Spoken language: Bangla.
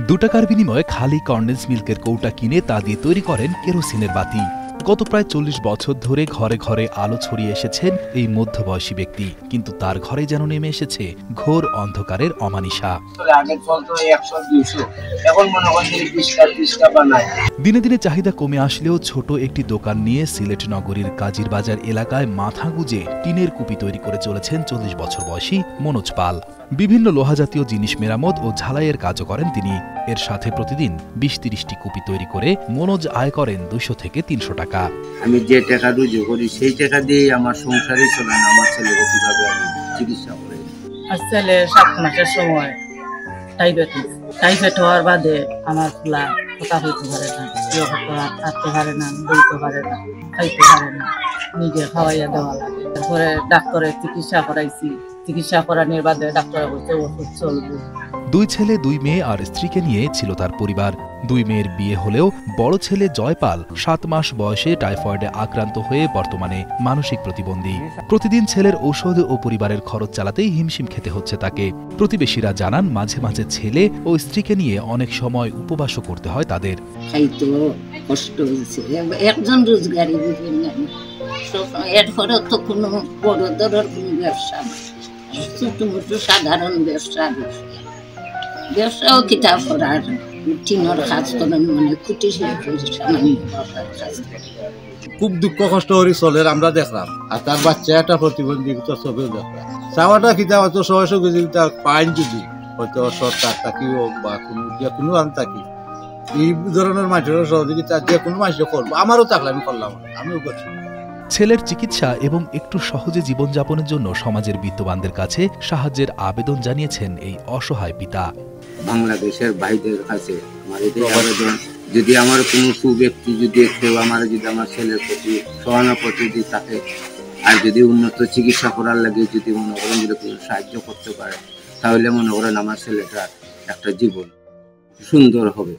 2 টাকার বিনিময়ে খালি কন্ডেন্স মিল্কের কৌটা কিনে তা দিয়ে তৈরি করেন কেরোসিনের বাতি। গত প্রায় 40 বছর ধরে ঘরে ঘরে আলো ছড়িয়ে এসেছেন এই মধ্যবয়সী ব্যক্তি, কিন্তু তার ঘরে যেন নেমে এসেছে ঘোর অন্ধকারের অমানিশা। দিনে দিনে চাহিদা কমে আসলেও ছোট একটি দোকান নিয়ে সিলেট নগরীর কাজীর বাজার এলাকায় মাথা গুঁজে টিনের কুপি তৈরি করে চলেছেন 40 বছর বয়সী মনোজ পাল। বিভিন্ন লোহাজাতীয় জিনিস মেরামত ও ঝালাইয়ের কাজও করেন তিনি। এর সাথে প্রতিদিন 20-30টি কুপি তৈরি করে মনোজ আয় করেন 200 থেকে 300 টাকা। আমি যে টাকা রুজি করি সেই টাকা দিয়ে আমার সংসারই চলে না। আমার ছেলেকে কিভাবে আমি চিকিৎসা করি? আর ছেলে 7 মাসের সময় টাইফয়েড হওয়ার বাদে আমার ফুলা কথা হইতে পারে না, হাঁটতে পারে না, বলতে পারে না, খাইতে পারে না, নিজে খাওয়াইয়া দেওয়া লাগে। তারপরে ডাক্তারের চিকিৎসা করাইছি। চিকিৎসা করানোর বাদে ডাক্তার বলছে ওষুধ চলবে। 2 ছেলে 2 মেয়ে আর স্ত্রীকে নিয়ে ছিল তার পরিবার। 2 মেয়ের বিয়ে হলেও বড় ছেলে জয়পাল 7 মাস বয়সে টাইফয়েডে আক্রান্ত হয়ে বর্তমানে মানসিক প্রতিবন্ধী। প্রতিদিন ছেলের ঔষধ ও পরিবারের খরচ চালাতেই হিমশিম খেতে হচ্ছে তাকে। প্রতিবেশীরা জানান মাঝে মাঝে ছেলে ও স্ত্রীকে নিয়ে অনেক সময় উপবাসও করতে হয় তাদের। খাইতো কষ্ট হয়েছে, একজন রোজগারি বুঝবেন না, এরপরে তো কোনো বড় ধরনের কোনো ব্যবসা না, ছোট মোটো সাধারণ ব্যবসাও কিতাব করার টিনের কাজ করেন, মানে কুটি খুব দুঃখ কষ্ট করে চলে আমরা দেখলাম। আর তার বাচ্চা একটা প্রতিবন্ধী ছবিও দেখলাম। চাওয়াটা কিতাব হয়তো সহযোগিতা পাইন যদি হয়তো সরকার থাকি হোক বা যে কোনো আন থাকি, এই ধরনের মানুষের সহযোগিতা যে কোনো মানুষ করবো। আমারও থাকলে আমি করলাম, আমিও করছি। ছেলের চিকিৎসা এবং একটু সহজে জীবনযাপনের জন্য সমাজের বিত্তবানদের কাছে সাহায্যের আবেদন জানিয়েছেন এই অসহায় পিতা। বাংলাদেশের ভাইদের কাছে আমার এটাই আবেদন, যদি আমার কোনো সুব্যক্তি যদি কেউ আমার যদি আমার ছেলের প্রতি সহানুভূতি থাকে আর যদি উন্নত চিকিৎসা করার লাগে যদি মনে করেন যদি কোনো সাহায্য করতে পারে, তাহলে মনে করেন আমার ছেলেটার একটা জীবন সুন্দর হবে।